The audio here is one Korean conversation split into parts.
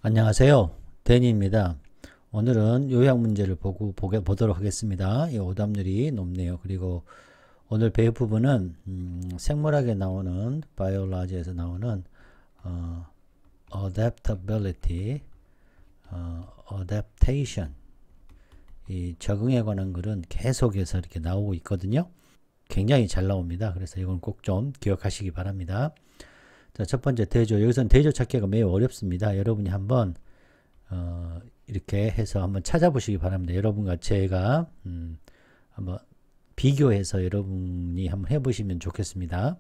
안녕하세요. 데니입니다. 오늘은 요약 문제를 보도록 하겠습니다. 이 오답률이 높네요. 그리고 오늘 배울 부분은 생물학에 나오는 바이올로지에서 나오는 어, adaptability, adaptation, 이 적응에 관한 글은 계속해서 이렇게 나오고 있거든요. 굉장히 잘 나옵니다. 그래서 이건 꼭 좀 기억하시기 바랍니다. 자, 첫 번째 대조. 여기서는 대조 찾기가 매우 어렵습니다. 여러분이 한번 이렇게 해서 한번 찾아보시기 바랍니다. 여러분과 제가 한번 비교해서 여러분이 한번 해보시면 좋겠습니다.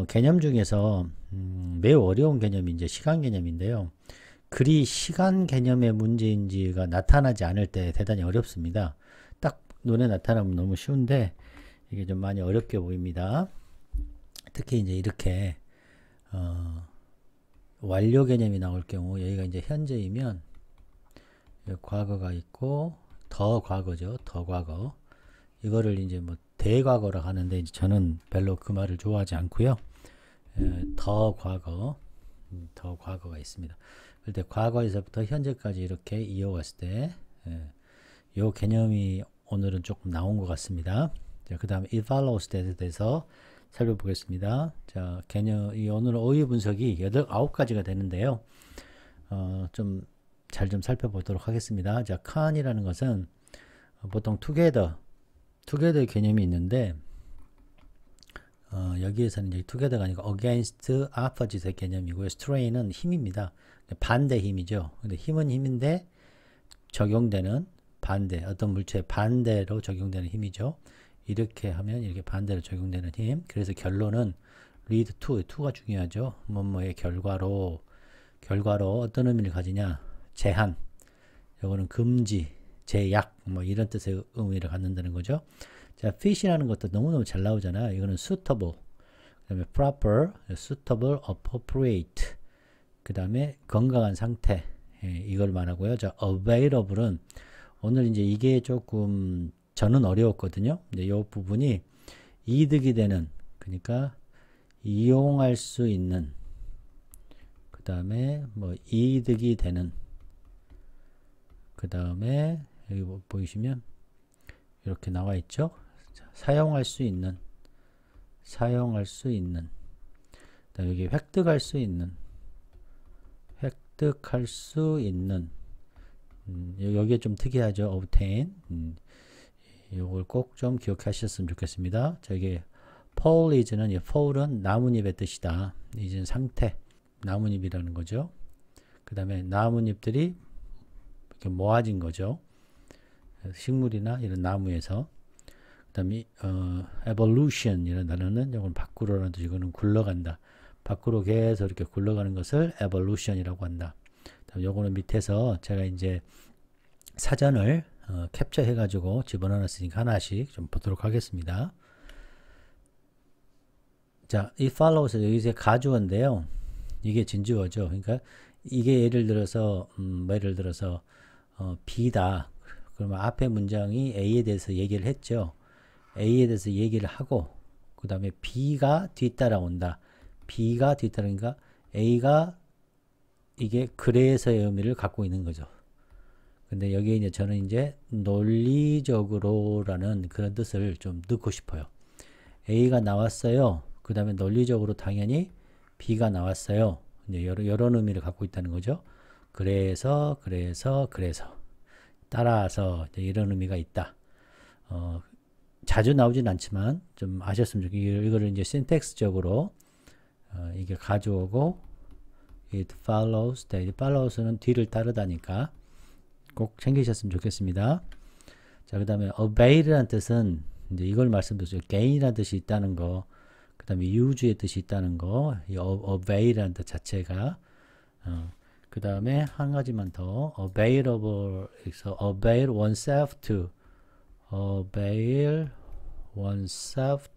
개념 중에서 매우 어려운 개념이 이제 시간 개념인데요. 글이 시간 개념의 문제인지가 나타나지 않을 때 대단히 어렵습니다. 딱 눈에 나타나면 너무 쉬운데 이게 좀 많이 어렵게 보입니다. 특히 이제 이렇게 완료 개념이 나올 경우 여기가 이제 현재이면 과거가 있고 더 과거죠. 더 과거. 이거를 이제 뭐 대과거라 하는데 이제 저는 별로 그 말을 좋아하지 않고요. 더 과거, 더 과거가 있습니다. 그럴 때 과거에서부터 현재까지 이렇게 이어갔을 때 이 개념이 오늘은 조금 나온 것 같습니다. 그 다음에 it follows that에 대해서 살펴보겠습니다. 자, 이 오늘 어휘 분석이 9가지가 되는데요. 좀 잘 좀 살펴보도록 하겠습니다. 자, can이라는 것은 보통 together 개념이 있는데 여기에서는 이제 together가 아니고 against, opposite의 개념이고요. strain은 힘입니다. 반대 힘이죠. 근데 힘은 힘인데 적용되는 반대, 어떤 물체의 반대로 적용되는 힘이죠. 이렇게 하면 이렇게 반대로 적용되는 힘. 그래서 결론은 lead to가 중요하죠. 뭐뭐의 결과로 어떤 의미를 가지냐? 제한. 이거는 금지, 제약, 뭐 이런 뜻의 의미를 갖는다는 거죠. 자, fit이라는 것도 너무너무 잘 나오잖아요. 이거는 suitable, 그 다음에 proper, suitable, appropriate, 그 다음에 건강한 상태, 이걸 말하고요. 자, available은 오늘 이제 이게 조금 저는 어려웠거든요. 근데 이 부분이 이득이 되는, 그러니까 이용할 수 있는, 그 다음에 뭐 이득이 되는, 그 다음에 여기 보이시면 이렇게 나와 있죠. 사용할 수 있는, 그다음에 여기 획득할 수 있는, 여기에 좀 특이하죠. obtain. 요걸 꼭 좀 기억하셨으면 좋겠습니다. 저기 fall is는 fall은 나뭇잎의 뜻이다. is는 상태, 나뭇잎이라는 거죠. 그 다음에 나뭇잎들이 이렇게 모아진 거죠. 식물이나 이런 나무에서. 그 다음에 evolution 이런 단어는 이건 밖으로라는 뜻, 이거는 굴러간다. 밖으로 계속 이렇게 굴러가는 것을 evolution이라고 한다. 요거는 밑에서 제가 이제 사전을 캡처해 가지고 집어넣었으니까 하나씩 좀 보도록 하겠습니다. 자, it follows 여기서 가주어인데요. 이게 진주어죠. 그러니까 이게 예를 들어서 B다. 그러면 앞에 문장이 A에 대해서 얘기를 했죠. A에 대해서 얘기를 하고 그 다음에 B가 뒤따라온다. B가 뒤따르니까 A가 이게 그래서의 의미를 갖고 있는 거죠. 근데 여기에 이제 저는 이제 논리적으로라는 그런 뜻을 좀 넣고 싶어요. A가 나왔어요. 그 다음에 논리적으로 당연히 B가 나왔어요. 이제 이런 의미를 갖고 있다는 거죠. 그래서 따라서 이런 의미가 있다. 자주 나오진 않지만 좀 아셨으면 좋겠어요. 이거를 이제 신텍스적으로 이게 가져오고 it follows, it follows는 뒤를 따르다니까 꼭 챙기셨으면 좋겠습니다. 자, 그 다음에 avail이라는 뜻은 이제 이걸 말씀드렸죠. gain이라는 뜻이 있다는 거, 그 다음에 use의 뜻이 있다는 거, 이 avail이라는 뜻 자체가, 그 다음에 한 가지만 더, available에서 avail oneself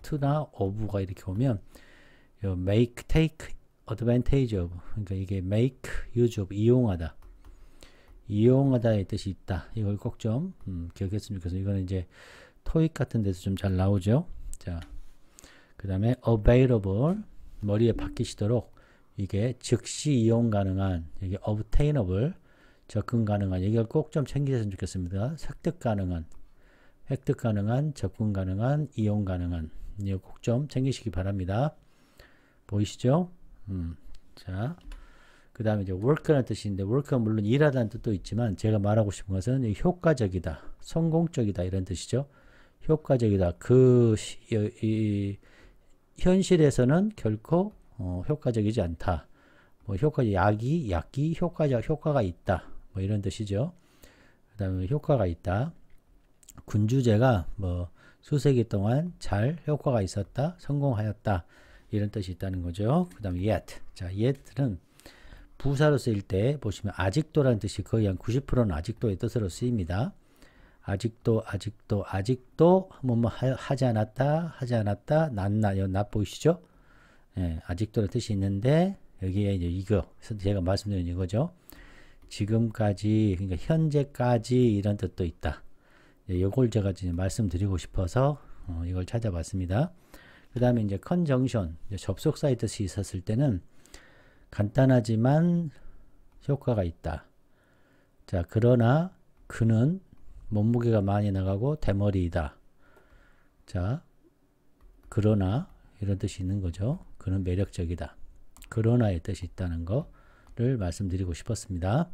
to나 of가 이렇게 오면, make, take advantage of, 그러니까 이게 make use of, 이용하다의 뜻이 있다. 이걸 꼭 좀 기억했으면 좋겠어요. 이거는 이제 토익 같은 데서 좀 잘 나오죠. 자, 그 다음에 available, 머리에 박히시도록 이게 즉시 이용 가능한, 이게 obtainable, 접근 가능한, 이걸 꼭 좀 챙기셨으면 좋겠습니다. 획득 가능한, 접근 가능한, 이용 가능한, 이거 꼭 좀 챙기시기 바랍니다. 보이시죠? 자, 그 다음에 이제 work라는 뜻인데, work가 물론 일하다는 뜻도 있지만, 제가 말하고 싶은 것은 효과적이다, 성공적이다, 이런 뜻이죠. 효과적이다. 현실에서는 결코 효과적이지 않다. 뭐 약이 효과가 있다. 뭐 이런 뜻이죠. 그 다음에 효과가 있다. 군주제가 뭐 수세기 동안 잘 효과가 있었다, 성공하였다, 이런 뜻이 있다는 거죠. 그 다음에 yet. 자, yet는 부사로 쓰일 때 보시면 아직도라는 뜻이 거의 한 90%는 아직도의 뜻으로 쓰입니다. 아직도 뭐뭐 하지 않았다, 낫나 보이시죠? 예, 아직도라는 뜻이 있는데 여기에 이제 이거 제가 말씀드린 이거죠. 지금까지, 그러니까 현재까지, 이런 뜻도 있다. 이걸 제가 지금 말씀드리고 싶어서 이걸 찾아봤습니다. 그 다음에 이제 컨정션, 접속사의 뜻이 있었을 때는 간단하지만 효과가 있다. 자, 그러나 그는 몸무게가 많이 나가고 대머리이다. 자, 그러나 이런 뜻이 있는 거죠. 그는 매력적이다. 그러나의 뜻이 있다는 거를 말씀드리고 싶었습니다.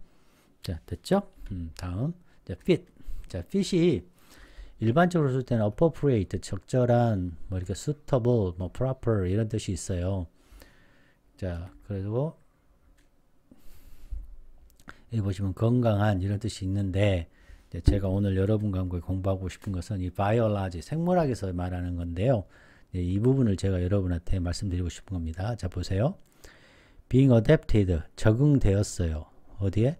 자, 됐죠? 다음, 자, fit. 자, fit이 일반적으로 쓸 때는 appropriate, 적절한, 뭐 이렇게 suitable, 뭐 proper, 이런 뜻이 있어요. 자, 그리고 여기 보시면 건강한, 이런 뜻이 있는데, 제가 오늘 여러분과 함께 공부하고 싶은 것은 이 biology, 생물학에서 말하는 건데요. 이 부분을 제가 여러분한테 말씀드리고 싶은 겁니다. 자, 보세요. being adapted, 적응되었어요. 어디에?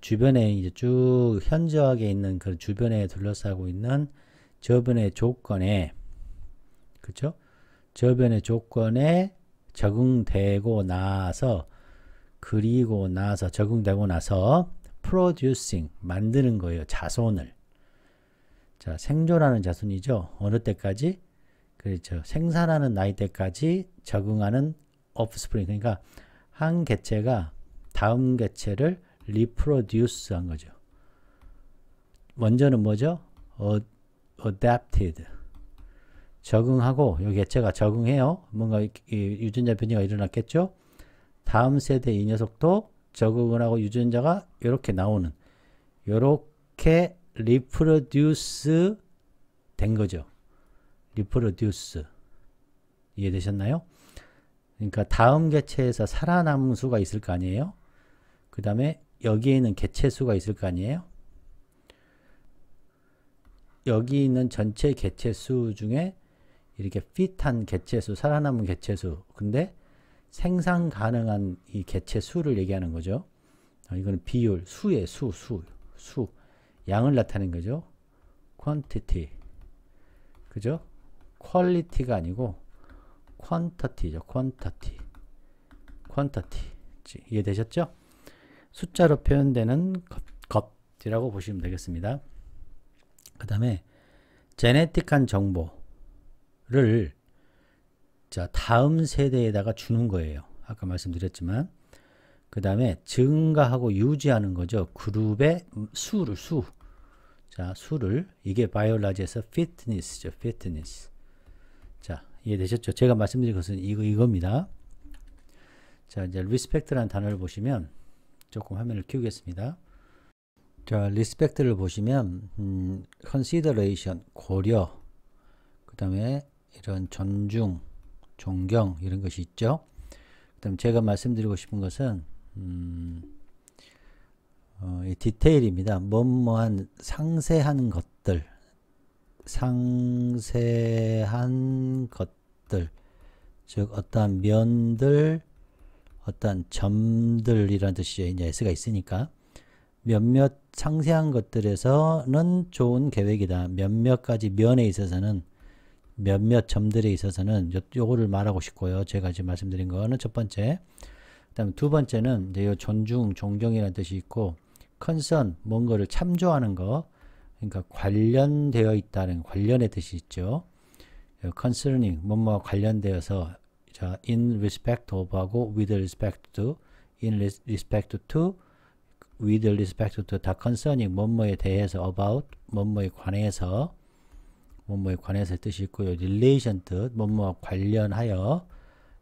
주변에 이제 쭉 현저하게 있는 그 주변에 둘러싸고 있는 저변의 조건에, 그쵸? 저변의 조건에 적응되고 나서, 적응되고 나서 producing, 만드는 거예요. 자손을. 자, 생존하는 자손이죠. 어느 때까지? 그렇죠. 생산하는 나이 때까지 적응하는 offspring. 그러니까 한 개체가 다음 개체를 reproduce 한 거죠. 먼저는 뭐죠? adapted. 적응하고, 이 개체가 적응해요. 뭔가 유전자 변이가 일어났겠죠? 다음 세대 이 녀석도 적응을 하고 유전자가 이렇게 나오는, 이렇게 reproduce 된 거죠. reproduce. 이해되셨나요? 그러니까 다음 개체에서 살아남은 수가 있을 거 아니에요? 그 다음에 여기에 있는 개체 수가 있을 거 아니에요? 여기 있는 전체 개체 수 중에 이렇게 핏한 개체 수, 살아남은 개체 수. 근데 생산 가능한 이 개체 수를 얘기하는 거죠. 이거는 비율, 수의 수. 양을 나타내는 거죠. quantity. 그죠? quality가 아니고 quantity죠. quantity. 이해되셨죠? 숫자로 표현되는 것이라고 보시면 되겠습니다. 그 다음에 제네틱한 정보를 자, 다음 세대에다가 주는 거예요. 아까 말씀드렸지만. 그 다음에 증가하고 유지하는 거죠. 그룹의 수를. 자, 수를. 이게 바이올라지에서 피트니스죠. 피트니스. 자, 이해되셨죠? 제가 말씀드린 것은 이겁니다. 자, 이제 respect라는 단어를 보시면 조금 화면을 키우겠습니다. 자, respect를 보시면 consideration, 고려, 그 다음에 이런 존중, 존경, 이런 것이 있죠. 그 다음에 제가 말씀드리고 싶은 것은 이 디테일입니다. 뭐뭐한 상세한 것들, 즉 어떠한 면들, 어떠한 점들이라는 뜻이죠. 이제 S가 있으니까 몇몇 상세한 것들에서는 좋은 계획이다. 몇몇 가지 면에 있어서는, 몇몇 점들에 있어서는 요거를 말하고 싶고요. 제가 지금 말씀드린 거는 첫 번째. 그 다음에 두 번째는 이제 요 존중, 존경이라는 뜻이 있고, concern, 뭔가를 참조하는 거, 그러니까 관련되어 있다는 관련의 뜻이 있죠. concerning, 뭐뭐와 관련되어서 자, in respect of 하고 with respect to, in respect to, with respect to 다 concerning 뭐뭐에 대해서 about 뭐뭐에 관해서 뜻이 있고요. relation 뜻 뭐뭐와 관련하여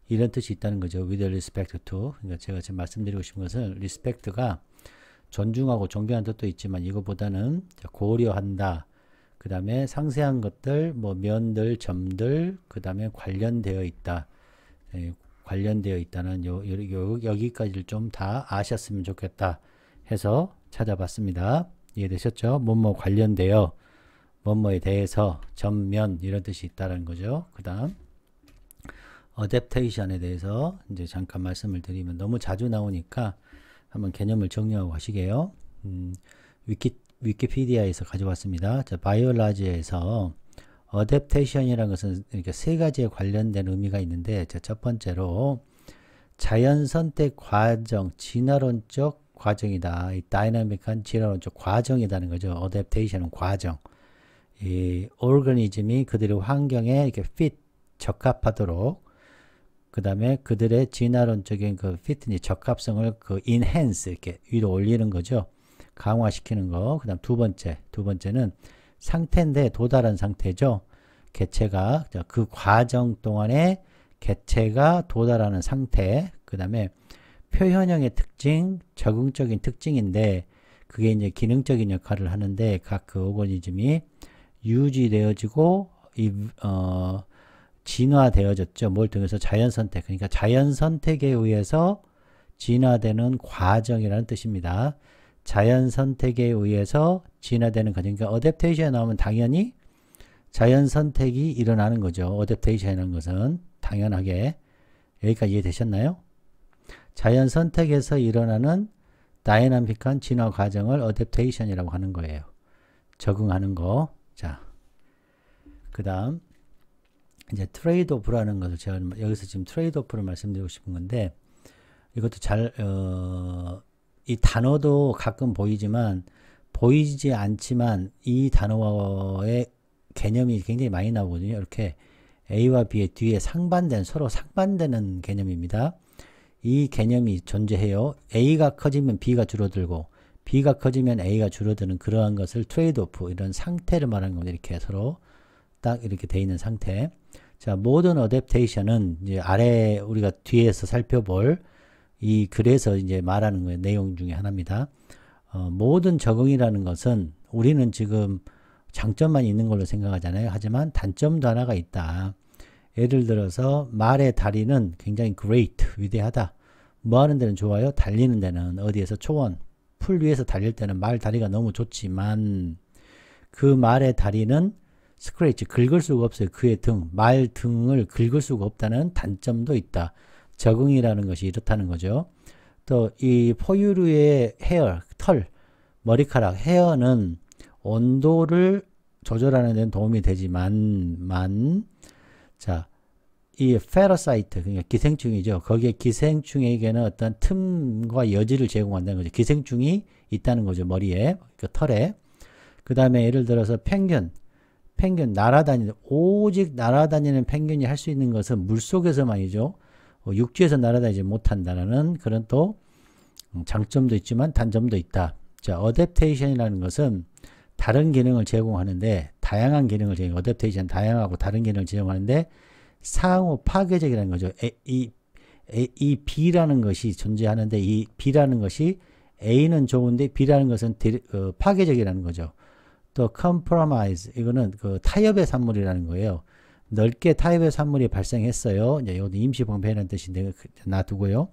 이런 뜻이 있다는 거죠. with respect to. 그러니까 제가 지금 말씀드리고 싶은 것은 respect가 존중하고 존경하는 뜻도 있지만 이거보다는 고려한다. 그 다음에 상세한 것들, 뭐 면들, 점들, 그 다음에 관련되어 있다. 관련되어 있다는 여기까지를 좀 다 아셨으면 좋겠다 해서 찾아봤습니다. 이해되셨죠? 뭐뭐 관련되어, 뭐뭐에 대해서, 전면 이런 뜻이 있다는 거죠. 그 다음 어댑테이션에 대해서 이제 잠깐 말씀을 드리면 너무 자주 나오니까 한번 개념을 정리하고 가시게요. 위키피디아에서 가져왔습니다. 자, 바이올라지에서 어댑테이션이라는 것은 이렇게 세 가지에 관련된 의미가 있는데, 자, 첫 번째로 자연 선택 과정, 진화론적 과정이다. 이 다이나믹한 진화론적 과정이라는 거죠. 어댑테이션은 과정. 이 오르가니즘이 그들의 환경에 이렇게 적합하도록, 그 다음에 그들의 진화론적인 그 피트니 적합성을 그 enhance 이렇게 위로 올리는 거죠. 강화시키는 거. 그 다음 두 번째는 상태인데 도달한 상태죠. 개체가 그 과정 동안에 개체가 도달하는 상태. 그 다음에 표현형의 특징, 적응적인 특징인데 그게 이제 기능적인 역할을 하는데 각 그 오거니즘이 유지되어지고 진화되어졌죠. 뭘 통해서? 자연선택. 그러니까 자연선택에 의해서 진화되는 과정이라는 뜻입니다. 자연선택에 의해서 진화되는 과정. 그러니까 어댑테이션에 나오면 당연히 자연선택이 일어나는 거죠. 어댑테이션이라는 것은 당연하게. 여기까지 이해되셨나요? 자연선택에서 일어나는 다이나믹한 진화 과정을 어댑테이션이라고 하는 거예요. 적응하는 거. 자, 그 다음 이제 트레이드 오프라는 것을 제가 여기서 지금 트레이드 오프를 말씀드리고 싶은 건데, 이것도 이 단어도 가끔 보이지 않지만 이 단어의 개념이 굉장히 많이 나오거든요. 이렇게 A와 B의 뒤에 서로 상반되는 개념입니다. 이 개념이 존재해요. A가 커지면 B가 줄어들고 B가 커지면 A가 줄어드는 그러한 것을 트레이드 오프, 이런 상태를 말하는 겁니다. 이렇게 서로 딱 이렇게 돼 있는 상태. 자, 모든 어댑테이션은 이제 아래 우리가 뒤에서 살펴볼 이 글에서 이제 말하는 거예요. 내용 중에 하나입니다. 모든 적응이라는 것은 우리는 지금 장점만 있는 걸로 생각하잖아요. 하지만 단점도 하나가 있다. 예를 들어서 말의 다리는 굉장히 great, 위대하다. 뭐 하는 데는 좋아요? 달리는 데는 어디에서? 초원, 풀 위에서 달릴 때는 말 다리가 너무 좋지만 그 말의 다리는 스크래치, 긁을 수가 없어요. 그의 말 등을 긁을 수가 없다는 단점도 있다. 적응이라는 것이 이렇다는 거죠. 또 이 포유류의 털, 머리카락, 헤어는 온도를 조절하는 데는 도움이 되지만 자, 이 페러사이트, 그러니까 기생충이죠. 거기에 기생충에게는 어떤 틈과 여지를 제공한다는 거죠. 기생충이 있다는 거죠. 머리에, 그 털에. 그 다음에 예를 들어서 펭귄 오직 날아다니는 펭귄이 할 수 있는 것은 물속에서만이죠. 육지에서 날아다니지 못한다는 그런 또 장점도 있지만 단점도 있다. 자, 어댑테이션이라는 것은 다른 기능을 제공하는데, 다양한 기능을 어댑테이션 다양하고 다른 기능을 제공하는데 상호 파괴적이라는 거죠. 이 B라는 것이 존재하는데 이 B라는 것이 A는 좋은데 B라는 것은 파괴적이라는 거죠. 또 compromise, 이거는 그 타협의 산물이라는 거예요. 넓게 타협의 산물이 발생했어요. 이제 이것도 임시방패라는 뜻인데 놔두고요.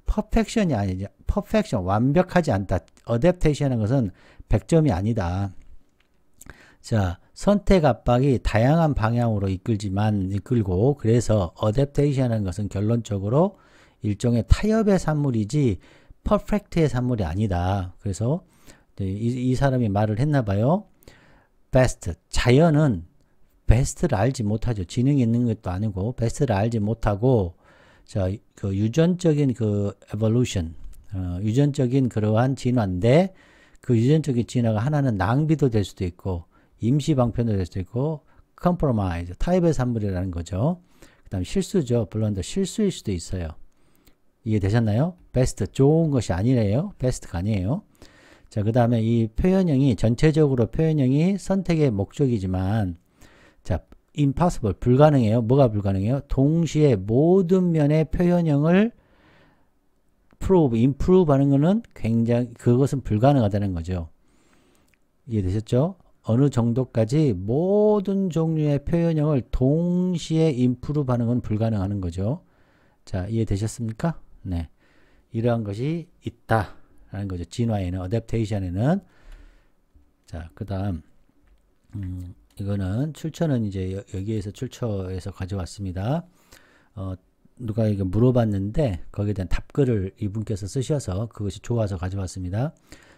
perfection이 아니죠. perfection, 완벽하지 않다. adaptation이라는 것은 100점이 아니다. 자, 선택 압박이 다양한 방향으로 이끌고, 그래서 adaptation이라는 것은 결론적으로 일종의 타협의 산물이지 perfect의 산물이 아니다. 그래서 이 사람이 말을 했나 봐요. best, 자연은 베스트를 알지 못하죠. 지능이 있는 것도 아니고 베스트를 알지 못하고, 자, 그 유전적인 그 evolution, 유전적인 그러한 진화인데 그 유전적인 진화가 하나는 낭비도 될 수도 있고 임시 방편도 될 수도 있고 compromise, 타협의 산물이라는 거죠. 그 다음 실수죠. 블런더 실수일 수도 있어요. 이해되셨나요? 베스트 좋은 것이 아니래요. 베스트가 아니에요. 자, 그 다음에 이 표현형이 전체적으로 표현형이 선택의 목적이지만 자, impossible 불가능해요. 뭐가 불가능해요? 동시에 모든 면의 표현형을 prove, improve 하는 거는 굉장히 그것은 불가능하다는 거죠. 이해되셨죠? 어느 정도까지 모든 종류의 표현형을 동시에 improve 하는 건 불가능하는 거죠. 자, 이해되셨습니까? 네. 이러한 것이 있다라는 거죠. 진화에는, 어댑테이션에는. 자, 그 다음, 이거는 출처는 이제 여기에서 출처에서 가져왔습니다. 누가 이거 물어봤는데 거기에 대한 답글을 이분께서 쓰셔서 그것이 좋아서 가져왔습니다.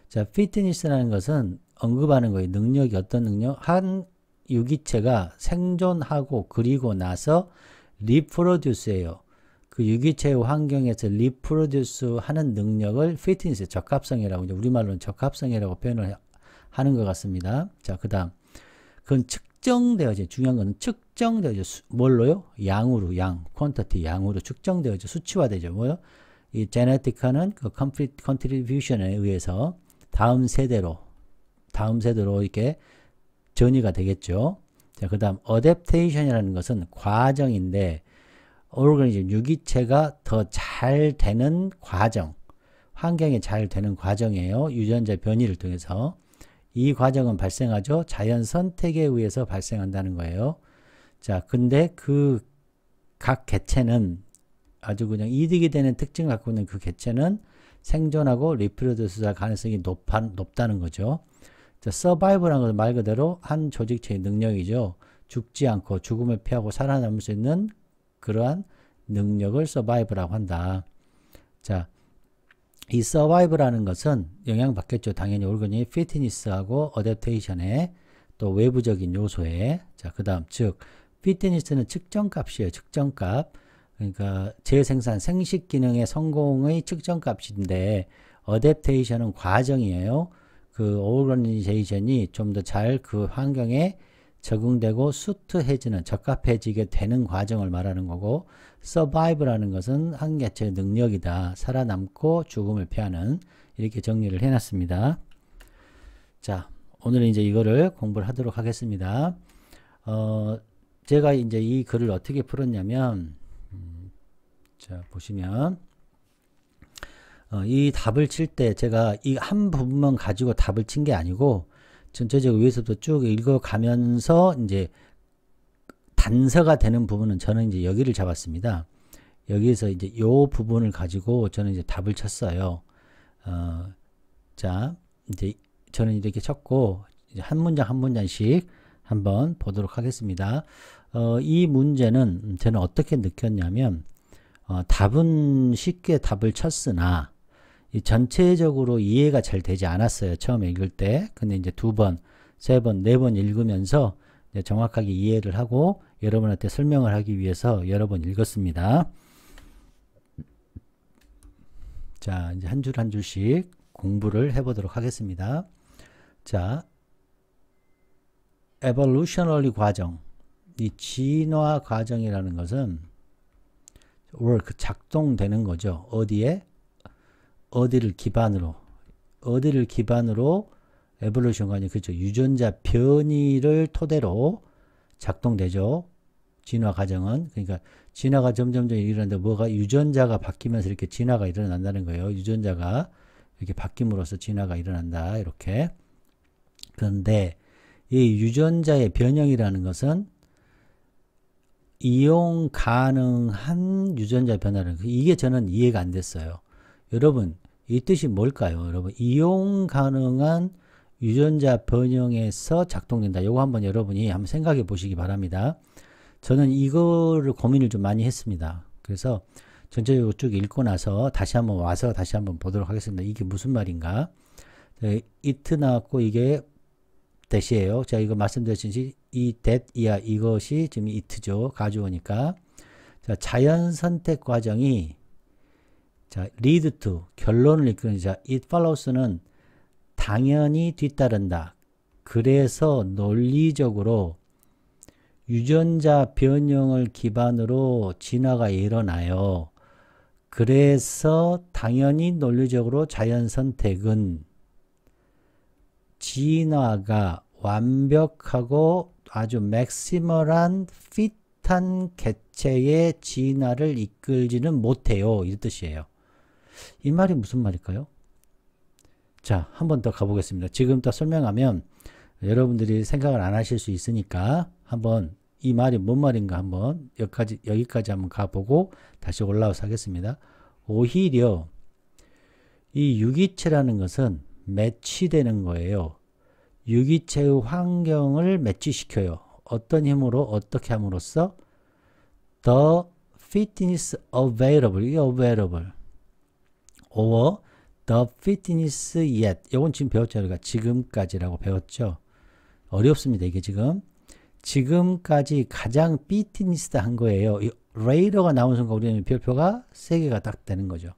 자, 피트니스라는 것은 언급하는 거예요. 능력이 어떤 능력? 한 유기체가 생존하고 그리고 나서 리프로듀스예요. 그 유기체의 환경에서 리프로듀스 하는 능력을 피트니스 적합성이라고 이제 우리말로는 적합성이라고 표현을 하는 것 같습니다. 자, 그다음 그건 측정되어져. 중요한 거는 측정되어져. 뭘로요? 양으로, 양, 퀀터티, 양으로 측정되어져. 수치화되죠. 뭐요? 이 제네틱하는 그 컨트리뷰션에 의해서 다음 세대로 이렇게 전이가 되겠죠. 자, 그 다음 어댑테이션이라는 것은 과정인데 오르가니즘 유기체가 더 잘 되는 과정, 환경이 잘 되는 과정이에요. 유전자 변이를 통해서. 이 과정은 발생하죠. 자연 선택에 의해서 발생한다는 거예요. 자, 근데 그 각 개체는 아주 그냥 이득이 되는 특징을 갖고 있는 그 개체는 생존하고 리프로듀스할 가능성이 높다는 거죠. 자, 서바이벌한 것은 말 그대로 한 조직체의 능력이죠. 죽지 않고 죽음을 피하고 살아남을 수 있는 그러한 능력을 서바이벌이라고 한다. 자, 이 서바이벌하는 것은 영향받겠죠. 당연히 올거니 피트니스하고 어댑테이션에 또 외부적인 요소에. 자, 그 다음 즉 피트니스는 측정값이에요. 측정값. 그러니까 재생산 생식 기능의 성공의 측정값인데 어댑테이션은 과정이에요. 그 오르가니제이션이 좀 더 잘 그 환경에 적응되고 수트해지는 적합해지게 되는 과정을 말하는 거고 서바이브라는 것은 한 개체의 능력이다. 살아남고 죽음을 피하는 이렇게 정리를 해놨습니다. 자, 오늘은 이제 이거를 공부를 하도록 하겠습니다. 제가 이제 이 글을 어떻게 풀었냐면 자, 보시면 이 답을 칠 때 제가 이 한 부분만 가지고 답을 친 게 아니고 전체적으로 위에서부터 쭉 읽어가면서 이제 단서가 되는 부분은 저는 이제 여기를 잡았습니다. 여기에서 이제 요 부분을 가지고 저는 이제 답을 쳤어요. 자, 이제 저는 이렇게 쳤고 이제 한 문장 한 문장씩 한번 보도록 하겠습니다. 이 문제는 저는 어떻게 느꼈냐면 답은 쉽게 답을 쳤으나 이 전체적으로 이해가 잘 되지 않았어요. 처음에 읽을 때. 근데 이제 두 번, 세 번, 네 번 읽으면서 이제 정확하게 이해를 하고 여러분한테 설명을 하기 위해서 여러 번 읽었습니다. 자, 이제 한 줄 한 줄씩 공부를 해보도록 하겠습니다. 자, evolutionary 과정. 이 진화 과정이라는 것은 work, 작동되는 거죠. 어디에? 어디를 기반으로 에볼루션이 아니고 그렇죠. 유전자 변이를 토대로 작동되죠. 진화 과정은. 그러니까 진화가 점점점 일어나는데 뭐가 유전자가 바뀌면서 이렇게 진화가 일어난다는 거예요. 유전자가 이렇게 바뀜으로써 진화가 일어난다. 이렇게. 그런데 이 유전자의 변형이라는 것은 이용 가능한 유전자 변화를 이게 저는 이해가 안 됐어요. 여러분 이 뜻이 뭘까요? 여러분 이용 가능한 유전자 변형에서 작동된다. 요거 한번 여러분이 한번 생각해 보시기 바랍니다. 저는 이거를 고민을 좀 많이 했습니다. 그래서 전체적으로 쭉 읽고 나서 다시 한번 와서 다시 한번 보도록 하겠습니다. 이게 무슨 말인가? it 나왔고 이게 that이에요. 제가 이거 말씀드렸듯이 이 that 이야 이것이 지금 it죠. 가져오니까. 자, 자연 선택 과정이 자, lead to 결론을 이끄는 자, it follows는 당연히 뒤따른다. 그래서 논리적으로 유전자 변형을 기반으로 진화가 일어나요. 그래서 당연히 논리적으로 자연 선택은 진화가 완벽하고 아주 맥시멀한 핏한 개체의 진화를 이끌지는 못해요. 이 뜻이에요. 이 말이 무슨 말일까요? 자, 한 번 더 가보겠습니다. 지금 또 설명하면 여러분들이 생각을 안 하실 수 있으니까 한번 이 말이 뭔 말인가 한번 여기까지 한번 가보고 다시 올라와서 하겠습니다. 오히려 이 유기체라는 것은 매치되는 거예요. 유기체의 환경을 매치시켜요. 어떤 힘으로 어떻게 함으로써 the fitness available, 이 available or the fitness yet, 이건 지금 배웠죠. 우리가 지금까지라고 배웠죠. 어렵습니다. 이게 지금까지 가장 fitness한 거예요. 이 later가 나온 순간 우리는 별표가 3개가 딱 되는 거죠.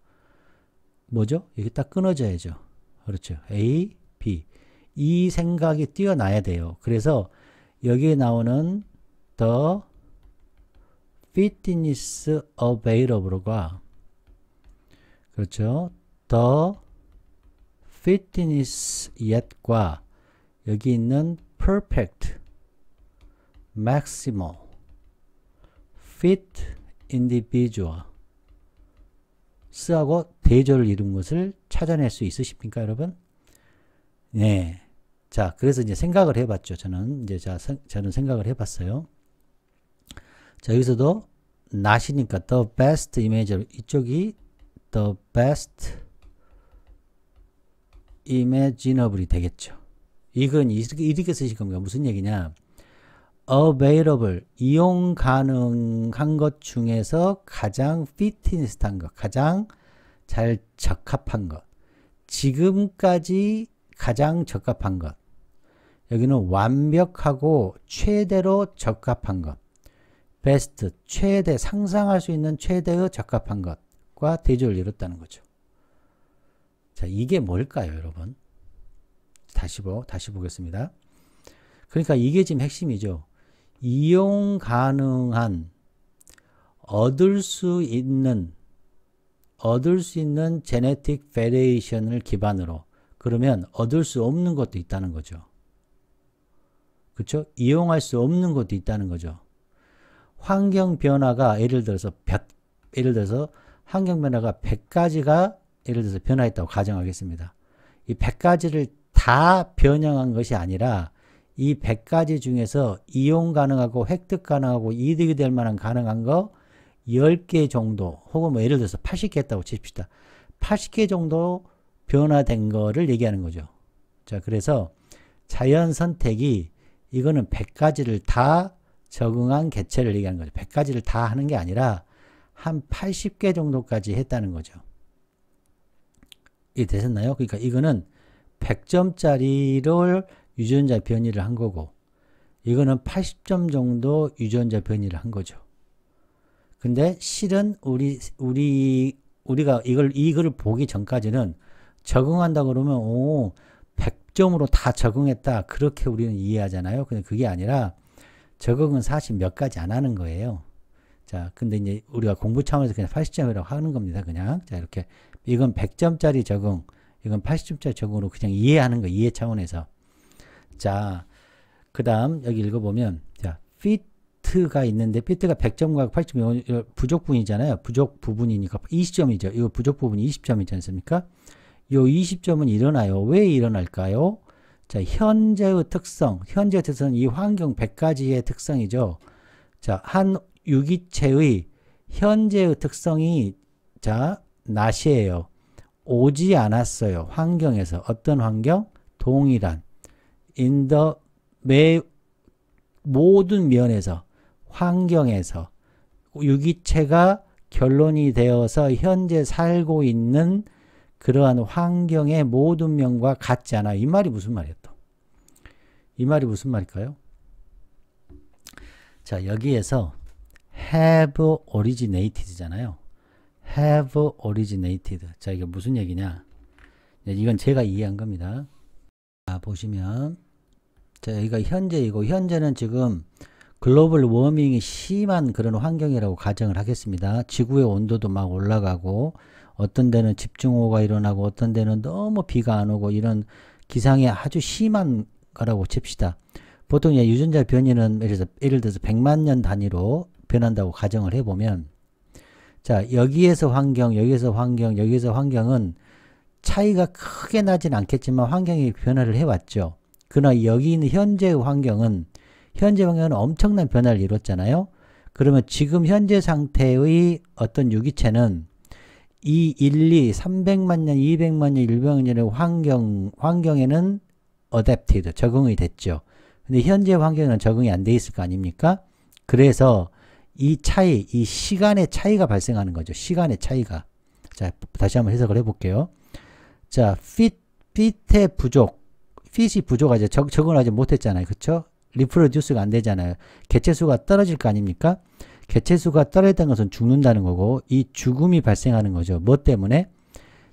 뭐죠? 이게 딱 끊어져야죠. 그렇죠. A, B. 이 생각이 뛰어나야 돼요. 그래서 여기에 나오는 the fitness available과 그렇죠. the fitness yet과 여기 있는 perfect, maximal, fit individual 스하고 대조를 이룬 것을 찾아낼 수 있으십니까, 여러분? 네. 자, 그래서 이제 생각을 해봤죠. 저는 생각을 해봤어요. 자, 여기서도 not이니까 the best imageable, 이쪽이 the best imaginable이 되겠죠. 이건 이렇게 쓰실 겁니다. 무슨 얘기냐? available, 이용 가능한 것 중에서 가장 fitness한 것, 가장 잘 적합한 것, 지금까지 가장 적합한 것, 여기는 완벽하고 최대로 적합한 것, best, 최대, 상상할 수 있는 최대의 적합한 것과 대조를 이뤘다는 거죠. 자, 이게 뭘까요, 여러분? 다시 보겠습니다. 그러니까 이게 지금 핵심이죠. 이용 가능한, 얻을 수 있는 제네틱 베리에이션을 기반으로, 그러면 얻을 수 없는 것도 있다는 거죠. 그렇죠? 이용할 수 없는 것도 있다는 거죠. 환경 변화가 예를 들어서 환경 변화가 100가지가 예를 들어서 변화했다고 가정하겠습니다. 이 100가지를 다 변형한 것이 아니라 이 100가지 중에서 이용 가능하고 획득 가능하고 이득이 될 만한 가능한 거 10개 정도, 혹은 뭐 예를 들어서 80개 했다고 칩시다. 80개 정도 변화된 거를 얘기하는 거죠. 자, 그래서 자연 선택이 이거는 100가지를 다 적응한 개체를 얘기하는 거죠. 100가지를 다 하는 게 아니라 한 80개 정도까지 했다는 거죠. 이게 되셨나요? 그러니까 이거는 100점짜리를 유전자 변이를 한 거고, 이거는 80점 정도 유전자 변이를 한 거죠. 근데 실은 우리가 이거를 보기 전까지는 적응한다 그러면 100점으로 다 적응했다, 그렇게 우리는 이해하잖아요. 근데 그게 아니라 적응은 사실 몇 가지 안 하는 거예요. 자, 근데 이제 우리가 공부 차원에서 그냥 80점이라고 하는 겁니다. 그냥. 자, 이렇게. 이건 100점짜리 적응, 이건 80점짜리 적응으로 그냥 이해하는 거, 이해 차원에서. 자, 그 다음 여기 읽어보면, 자, fit가 있는데, fit가 100점과 80점, 부족 부분이잖아요. 부족 부분이니까 20점이죠. 이거 부족 부분이 20점이지 않습니까? 요 20점은 일어나요. 왜 일어날까요? 자, 현재의 특성은 이 환경 100가지의 특성이죠. 자, 한 유기체의 현재의 특성이, 자, not이에요. 오지 않았어요. 환경에서. 어떤 환경? 동일한. in the 모든 면에서, 환경에서 유기체가 결론이 되어서 현재 살고 있는 그러한 환경의 모든 면과 같지 않아요. 이 말이 무슨 말이에요, 또? 이 말이 무슨 말일까요? 자, 여기에서 have originated잖아요. have originated. 자, 이게 무슨 얘기냐? 이건 제가 이해한 겁니다. 자, 보시면, 자, 여기가 현재이고, 현재는 지금 글로벌 워밍이 심한 그런 환경이라고 가정을 하겠습니다. 지구의 온도도 막 올라가고 어떤 데는 집중호우가 일어나고 어떤 데는 너무 비가 안 오고 이런 기상이 아주 심한 거라고 칩시다. 보통 유전자 변이는 예를 들어서 100만 년 단위로 변한다고 가정을 해보면 자 여기에서 환경, 여기에서 환경, 여기에서 환경은 차이가 크게 나진 않겠지만 환경이 변화를 해왔죠. 그러나 여기 있는 현재의 환경은 엄청난 변화를 이뤘잖아요. 그러면 지금 현재 상태의 어떤 유기체는 이 300만 년, 200만 년, 100만 년의 환경에는 adapted, 적응이 됐죠. 근데 현재 환경에는 적응이 안 돼 있을 거 아닙니까? 그래서 이 차이, 이 시간의 차이가 발생하는 거죠. 시간의 차이가. 자, 다시 한번 해석을 해볼게요. 자, fit의 부족. fit이 부족하죠. 적응을 하지 못했잖아요. 그쵸? 리프로듀스가 안 되잖아요. 개체수가 떨어질 거 아닙니까? 개체수가 떨어졌다는 것은 죽는다는 거고 이 죽음이 발생하는 거죠. 뭐 때문에?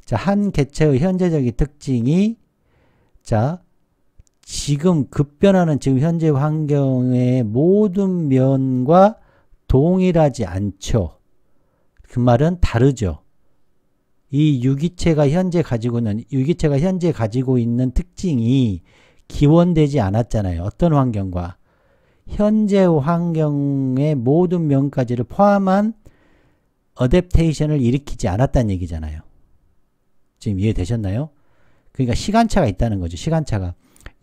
자, 한 개체의 현재적인 특징이 자, 지금 급변하는 지금 현재 환경의 모든 면과 동일하지 않죠. 그 말은 다르죠. 이 유기체가 현재 가지고 있는 특징이 기원되지 않았잖아요. 어떤 환경과 현재 환경의 모든 면까지를 포함한 어댑테이션을 일으키지 않았다는 얘기잖아요. 지금 이해되셨나요? 그러니까 시간차가 있다는 거죠. 시간차가.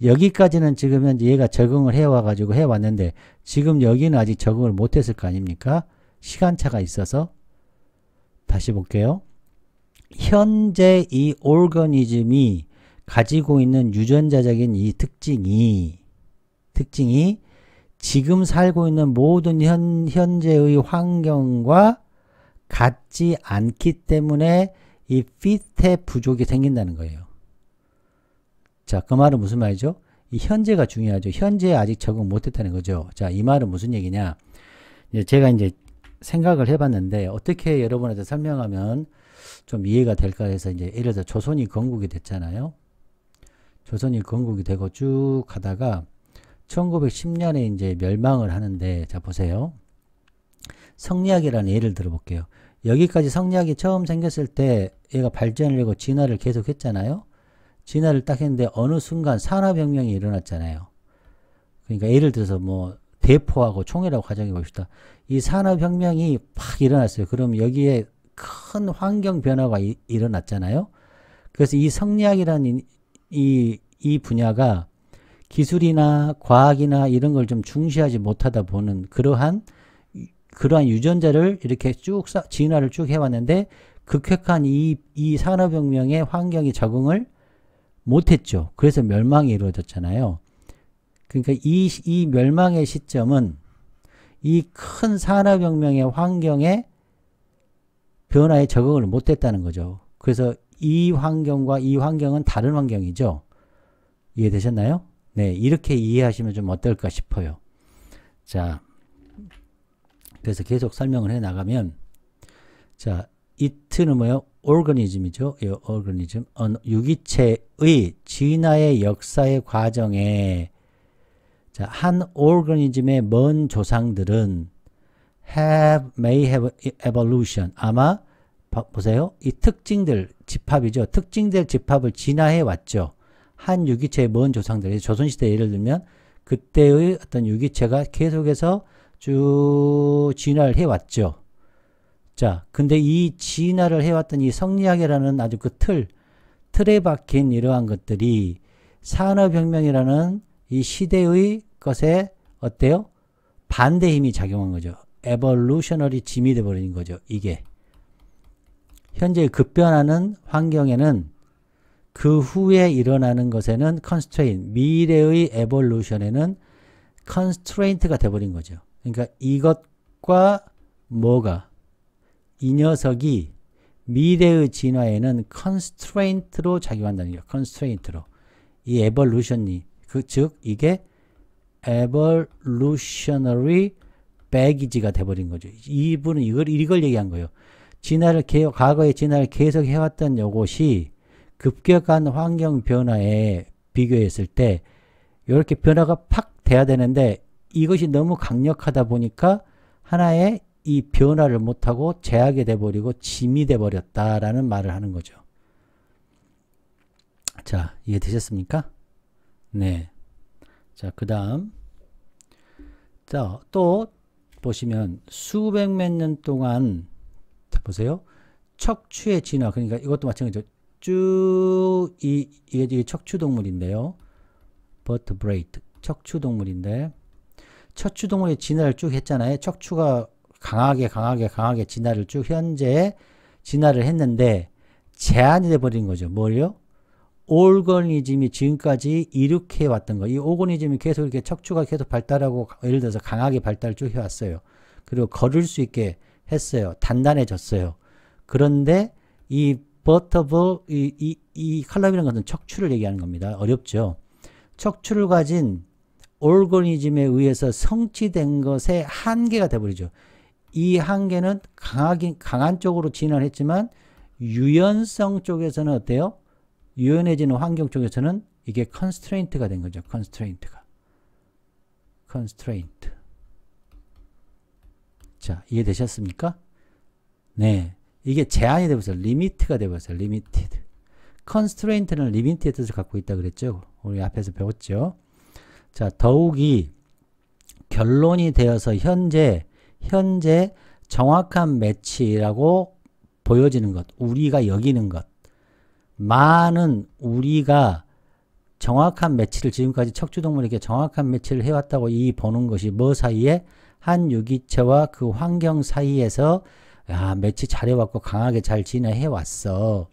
여기까지는 지금 현재 얘가 적응을 해와가지고 해왔는데 지금 여기는 아직 적응을 못했을 거 아닙니까? 시간차가 있어서. 다시 볼게요. 현재 이 오르거니즘이 가지고 있는 유전자적인 이 특징이 지금 살고 있는 모든 현재의 환경과 같지 않기 때문에 이 fit의 부족이 생긴다는 거예요. 자, 그 말은 무슨 말이죠? 이 현재가 중요하죠. 현재에 아직 적응 못했다는 거죠. 자, 이 말은 무슨 얘기냐? 제가 이제 생각을 해봤는데 어떻게 여러분한테 설명하면 좀 이해가 될까 해서 이제 예를 들어 조선이 건국이 됐잖아요. 조선이 건국이 되고 쭉 가다가 1910년에 이제 멸망을 하는데 자 보세요. 성리학이라는 예를 들어볼게요. 여기까지 성리학이 처음 생겼을 때 얘가 발전을 하고 진화를 계속 했잖아요. 진화를 딱 했는데 어느 순간 산업혁명이 일어났잖아요. 그러니까 예를 들어서 뭐 대포하고 총이라고 가정해 봅시다. 이 산업혁명이 팍 일어났어요. 그럼 여기에 큰 환경 변화가 일어났잖아요. 그래서 이 성리학이라는 이 분야가 기술이나 과학이나 이런 걸 좀 중시하지 못하다 보는 그러한 유전자를 이렇게 쭉 진화를 쭉 해왔는데 급격한 이 산업혁명의 환경이 적응을 못했죠. 그래서 멸망이 이루어졌잖아요. 그러니까 이 멸망의 시점은 이 큰 산업혁명의 환경에 변화에 적응을 못했다는 거죠. 그래서 이 환경과 이 환경은 다른 환경이죠. 이해되셨나요? 네, 이렇게 이해하시면 좀 어떨까 싶어요. 자, 그래서 계속 설명을 해 나가면 자, it는 뭐예요? organism이죠. 이 organism, 유기체의 진화의 역사의 과정에 자, 한 organism의 먼 조상들은 may have evolution. 아마 보세요. 이 특징들 집합이죠. 특징들 집합을 진화해 왔죠. 한 유기체의 먼 조상들. 조선시대 예를 들면 그때의 어떤 유기체가 계속해서 쭉 진화를 해왔죠. 자, 근데 이 진화를 해왔던 이 성리학이라는 아주 그 틀에 박힌 이러한 것들이 산업혁명이라는 이 시대의 것에 어때요? 반대 힘이 작용한 거죠. 에볼루셔너리 짐이 되어버린 거죠. 이게. 현재 급변하는 환경에는 그 후에 일어나는 것에는 constraint, 미래의 에볼루션에는 constraint가 되어버린 거죠. 그러니까 이것과 뭐가 이 녀석이 미래의 진화에는 constraint로 작용한다는 거예요. constraint로. 이 evolution이 즉 이게 evolutionary baggage가 돼버린 거죠. 이분은 이걸 얘기한 거예요. 과거의 진화를 계속 해왔던 요것이 급격한 환경 변화에 비교했을 때 이렇게 변화가 팍 돼야 되는데 이것이 너무 강력하다 보니까 하나의 이 변화를 못하고 제약이 돼버리고 짐이 돼버렸다라는 말을 하는 거죠. 자, 이해되셨습니까? 네. 자, 그 다음. 자, 또 보시면 수백 몇 년 동안 자, 보세요. 척추의 진화. 그러니까 이것도 마찬가지죠. 쭉 이게 척추동물인데요. 버트브레이트. 척추동물인데 척추동물의 진화를 쭉 했잖아요. 척추가 강하게 진화를 쭉 현재 진화를 했는데 제한이 돼버린 거죠. 뭘요? 오거니즘이 지금까지 이렇게 왔던 거. 이 오거니즘이 계속 이렇게 척추가 계속 발달하고 예를 들어서 강하게 발달을 쭉 해왔어요. 그리고 걸을 수 있게 했어요. 단단해졌어요. 그런데 이 버터블 이 칼럼이라는 것은 척추를 얘기하는 겁니다. 어렵죠. 척추를 가진 오거니즘에 의해서 성취된 것의 한계가 돼버리죠. 이 한계는 강한 쪽으로 진화했지만 유연성 쪽에서는 어때요? 유연해지는 환경 쪽에서는 이게 컨스트레인트가 된 거죠. 컨스트레인트. 자, 이해되셨습니까? 네. 이게 제한이 되어서 리미트가 되어서 리미티드. 컨스트레인트는 리미트의 뜻을 갖고 있다 그랬죠. 우리 앞에서 배웠죠. 자, 더욱이 결론이 되어서 현재 정확한 매치라고 보여지는 것, 우리가 여기는 것. 많은 우리가 정확한 매치를 지금까지 척추동물에게 정확한 매치를 해왔다고 이 보는 것이 뭐 사이에 한 유기체와 그 환경 사이에서 야, 매치 잘해왔고 강하게 잘 진화해왔어.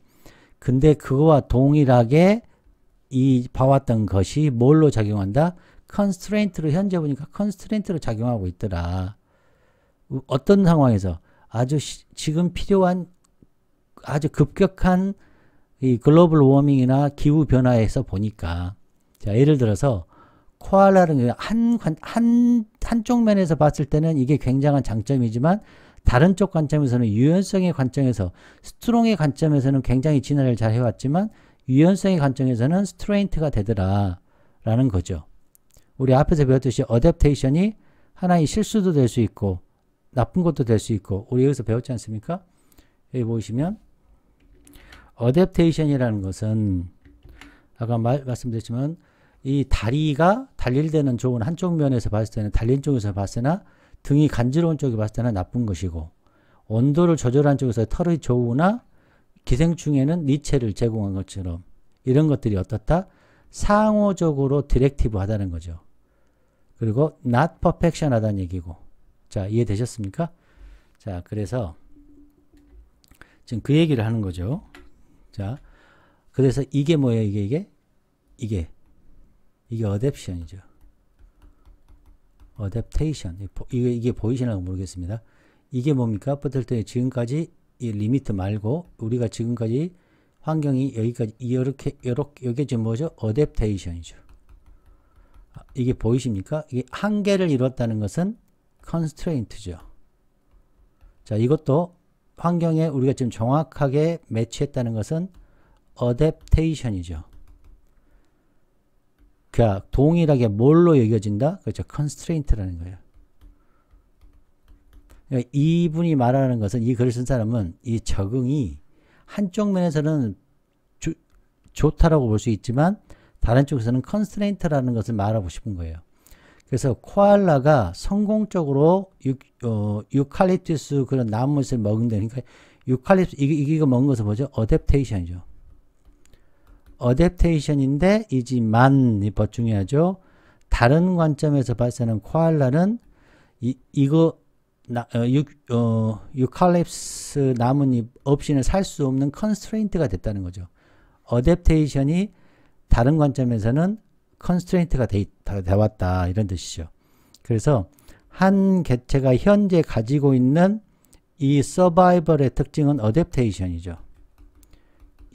근데 그거와 동일하게 이 봐왔던 것이 뭘로 작용한다? 컨스트레인트로 현재 보니까 컨스트레인트로 작용하고 있더라. 어떤 상황에서 아주 지금 필요한 아주 급격한 이 글로벌 워밍이나 기후 변화에서 보니까 자, 예를 들어서 코알라는 한쪽 면에서 봤을 때는 이게 굉장한 장점이지만 다른 쪽 관점에서는 유연성의 관점에서 스트롱의 관점에서는 굉장히 진화를 잘 해왔지만 유연성의 관점에서는 스트레인트가 되더라 라는 거죠. 우리 앞에서 배웠듯이 어댑테이션이 하나의 실수도 될 수 있고 나쁜 것도 될 수 있고 우리 여기서 배웠지 않습니까? 여기 보시면 어댑테이션이라는 것은 아까 말씀드렸지만 이 다리가 달릴 때는 좋은 한쪽 면에서 봤을 때는 달린 쪽에서 봤을 때나 등이 간지러운 쪽에 봤을 때는 나쁜 것이고 온도를 조절한 쪽에서 털이 좋으나 기생충에는 니체를 제공한 것처럼 이런 것들이 어떻다? 상호적으로 디렉티브 하다는 거죠. 그리고 not perfection 하다는 얘기고 자 이해되셨습니까? 자 그래서 지금 그 얘기를 하는 거죠. 자 그래서 이게 뭐예요? 이게 어댑션이죠. 어댑테이션. 이게 보이시나요? 모르겠습니다. 이게 뭡니까? 붙을 때 지금까지 이 리미트 말고 우리가 지금까지 환경이 여기까지 이렇게 여기 지금 뭐죠? 어댑테이션이죠. 이게 보이십니까? 이게 한계를 이뤘다는 것은 컨스트레인트죠. 자, 이것도 환경에 우리가 지금 정확하게 매치했다는 것은 어댑테이션이죠. 그러니까 동일하게 뭘로 여겨진다? 그렇죠. 컨스트레인트라는 거예요. 그러니까 이분이 말하는 것은 이 글을 쓴 사람은 이 적응이 한쪽 면에서는 좋다라고 볼 수 있지만 다른 쪽에서는 컨스트레인트라는 것을 말하고 싶은 거예요. 그래서 코알라가 성공적으로 유칼립투스 그런 나무를 먹는다. 그러니까 유칼립투스 이거 먹은 것은 뭐죠? 어댑테이션이죠. 어댑테이션인데 이지만 더 중요하죠. 다른 관점에서 발생하는 코알라는 유칼립스 나뭇잎 없이는 살 수 없는 컨스트레인트가 됐다는 거죠. 어댑테이션이 다른 관점에서는 컨스트레인트가 되었다 이런 뜻이죠. 그래서 한 개체가 현재 가지고 있는 이 서바이벌의 특징은 어댑테이션이죠.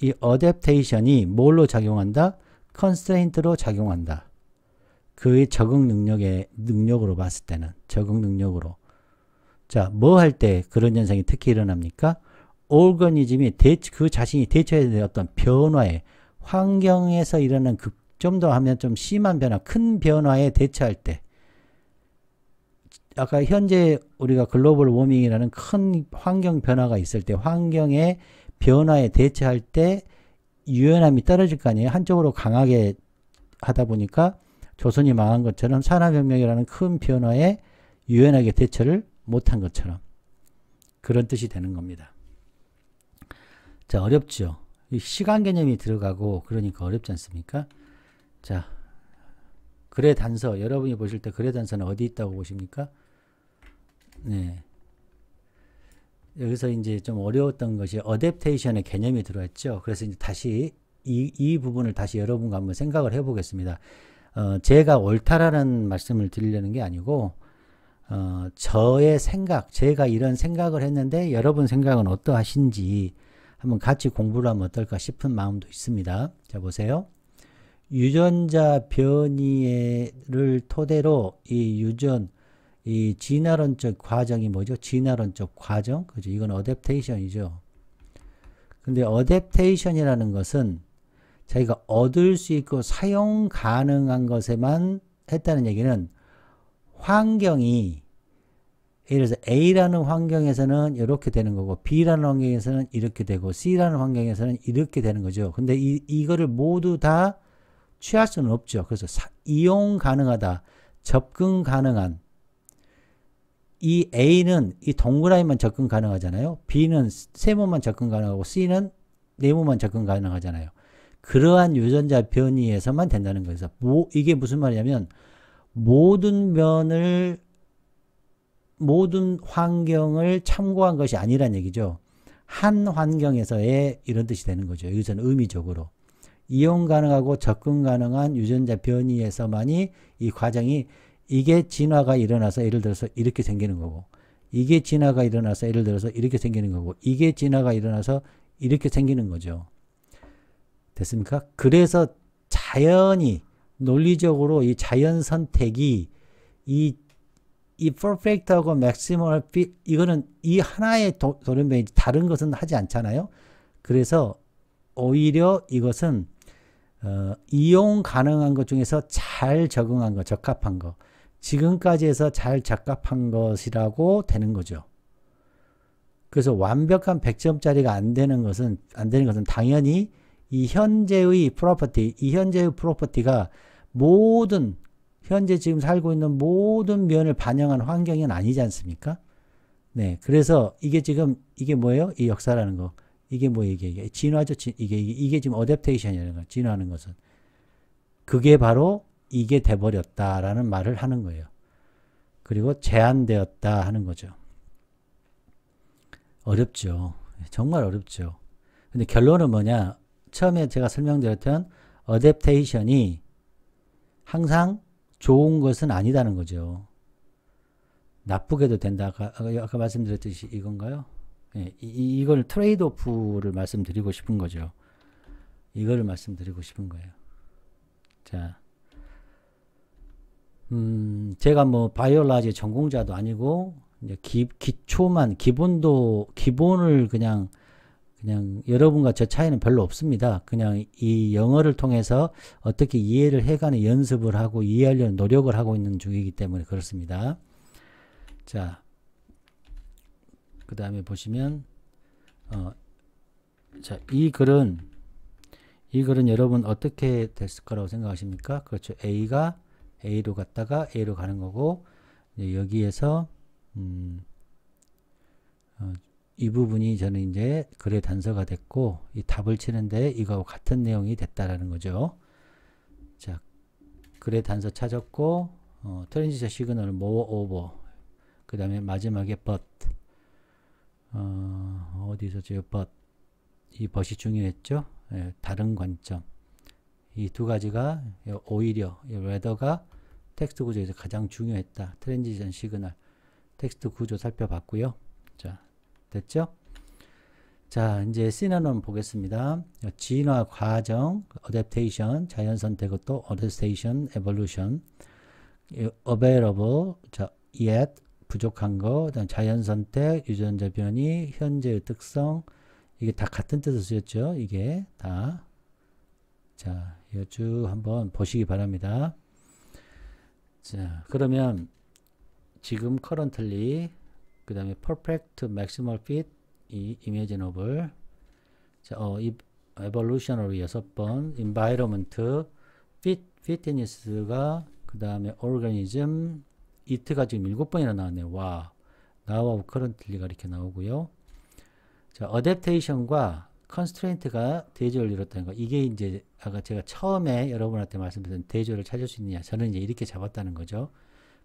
이 어댑테이션이 뭘로 작용한다? 컨스트레인트로 작용한다. 그의 적응 능력으로 봤을 때는 적응 능력으로. 자, 뭐 할 때 그런 현상이 특히 일어납니까? 오거니즘이 그 자신이 대처해야 될 어떤 변화에 환경에서 일어나는 좀 더 하면 좀 심한 변화, 큰 변화에 대처할 때 아까 현재 우리가 글로벌 워밍이라는 큰 환경 변화가 있을 때 환경의 변화에 대처할 때 유연함이 떨어질 거 아니에요. 한쪽으로 강하게 하다 보니까 조선이 망한 것처럼 산업혁명이라는 큰 변화에 유연하게 대처를 못한 것처럼 그런 뜻이 되는 겁니다. 자, 어렵죠. 시간 개념이 들어가고 그러니까 어렵지 않습니까? 자, 글의 단서, 여러분이 보실 때 글의 단서는 어디 있다고 보십니까? 네. 여기서 이제 좀 어려웠던 것이 어댑테이션의 개념이 들어왔죠. 그래서 이제 다시 이 부분을 다시 여러분과 한번 생각을 해보겠습니다. 제가 옳다라는 말씀을 드리려는 게 아니고, 저의 생각, 제가 이런 생각을 했는데 여러분 생각은 어떠하신지 한번 같이 공부를 하면 어떨까 싶은 마음도 있습니다. 자, 보세요. 유전자 변이를 토대로 이 진화론적 과정이 뭐죠? 진화론적 과정? 그죠? 이건 어댑테이션이죠. 근데 어댑테이션이라는 것은 자기가 얻을 수 있고 사용 가능한 것에만 했다는 얘기는 환경이 예를 들어서 A라는 환경에서는 이렇게 되는 거고 B라는 환경에서는 이렇게 되고 C라는 환경에서는 이렇게 되는 거죠. 근데 이거를 모두 다 취할 수는 없죠. 그래서 이용 가능하다, 접근 가능한 이 A는 이 동그라미만 접근 가능하잖아요. B는 세모만 접근 가능하고 C는 네모만 접근 가능하잖아요. 그러한 유전자 변이에서만 된다는 거예요. 이게 무슨 말이냐면 모든 환경을 참고한 것이 아니란 얘기죠. 한 환경에서의 이런 뜻이 되는 거죠. 여기서는 의미적으로. 이용 가능하고 접근 가능한 유전자 변이에서만이 이 과정이 이게 진화가 일어나서 예를 들어서 이렇게 생기는 거고 이게 진화가 일어나서 예를 들어서 이렇게 생기는 거고 이게 진화가 일어나서 이렇게 생기는 거죠. 됐습니까? 그래서 자연이 논리적으로 이 자연 선택이 이 퍼펙트하고 맥시멀 핏 이거는 이 하나의 돌연변이 다른 것은 하지 않잖아요. 그래서 오히려 이것은 이용 가능한 것 중에서 잘 적응한 거, 적합한 거 지금까지 해서 잘 적합한 것이라고 되는 거죠. 그래서 완벽한 100점짜리가 안 되는 것은 당연히 이 현재의 프로퍼티가 모든 현재 지금 살고 있는 모든 면을 반영한 환경은 아니지 않습니까? 네. 그래서 이게 뭐예요? 이 역사라는 거. 이게 뭐예요? 이게 진화죠. 이게 지금 어댑테이션이라는 거. 진화하는 것은. 그게 바로 이게 돼버렸다라는 말을 하는 거예요. 그리고 제한되었다 하는 거죠. 어렵죠. 정말 어렵죠. 근데 결론은 뭐냐? 처음에 제가 설명드렸던 어댑테이션이 항상 좋은 것은 아니다는 거죠. 나쁘게도 된다. 아까 말씀드렸듯이 이건가요? 네, 이걸 트레이드 오프를 말씀드리고 싶은 거죠. 이거를 말씀드리고 싶은 거예요. 자, 제가 뭐 바이올라지 전공자도 아니고 이제 기본을 그냥 여러분과 저 차이는 별로 없습니다. 그냥 이 영어를 통해서 어떻게 이해를 해가는 연습을 하고 이해하려는 노력을 하고 있는 중이기 때문에 그렇습니다. 자, 그 다음에 보시면 자, 이 글은 여러분 어떻게 됐을 거라고 생각하십니까? 그렇죠. A가 A로 갔다가 A로 가는 거고 여기에서 이 부분이 저는 이제 글의 단서가 됐고 이 답을 치는데 이거하고 같은 내용이 됐다라는 거죠. 자, 글의 단서 찾았고 트랜지션 시그널 more over 그 다음에 마지막에 but 어디서 저 but 이 but이 중요했죠. 예, 다른 관점 이 두 가지가 오히려 whether가 텍스트 구조에서 가장 중요했다. 트랜지션 시그널 텍스트 구조 살펴봤고요. 자, 됐죠? 자, 이제 시노님 보겠습니다. 진화 과정, 어댑테이션, 자연 선택, 또 어댑테이션, 에볼루션, available, 자, yet, 부족한 거, 그다음 자연 선택, 유전자 변이, 현재의 특성, 이게 다 같은 뜻을 쓰였죠? 이게 다. 자, 이거 쭉 한번 보시기 바랍니다. 자, 그러면 지금 currently, 그 다음에 perfect maximal fit, 이 imaginable, 자, evolutionary 6번, environment, fitness가 그 다음에 organism, it가 지금 7번이나 나왔네요. 와, now하고 currently가 이렇게 나오고요. 자, adaptation과 constraint가 대조를 이뤘다는 거. 이게 이제 아까 제가 처음에 여러분한테 말씀드린 대조를 찾을 수 있느냐. 저는 이제 이렇게 잡았다는 거죠.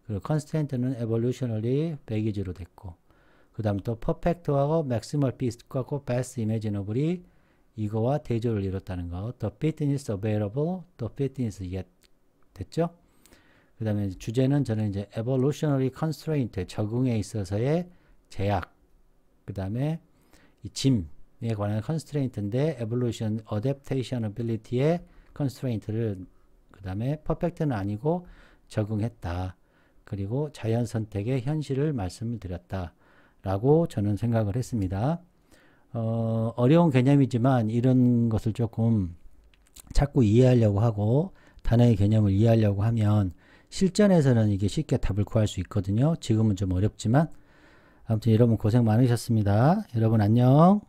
그리고 constraint는 evolutionary baggage로 됐고, 그 다음 또 perfect하고 maximal fit과 best imaginable이 이거와 대조를 이뤘다는 거. The fitness available, the fitness yet 됐죠? 그 다음에 주제는 저는 이제 evolutionary constraint 적응에 있어서의 제약. 그 다음에 이 짐에 관한 constraint인데 evolution adaptation ability의 constraint를 그 다음에 perfect는 아니고 적응했다. 그리고 자연 선택의 현실을 말씀을 드렸다. 라고 저는 생각을 했습니다. 어려운 개념이지만 이런 것을 조금 자꾸 이해하려고 하고 단어의 개념을 이해하려고 하면 실전에서는 이게 쉽게 답을 구할 수 있거든요. 지금은 좀 어렵지만 아무튼 여러분 고생 많으셨습니다. 여러분 안녕.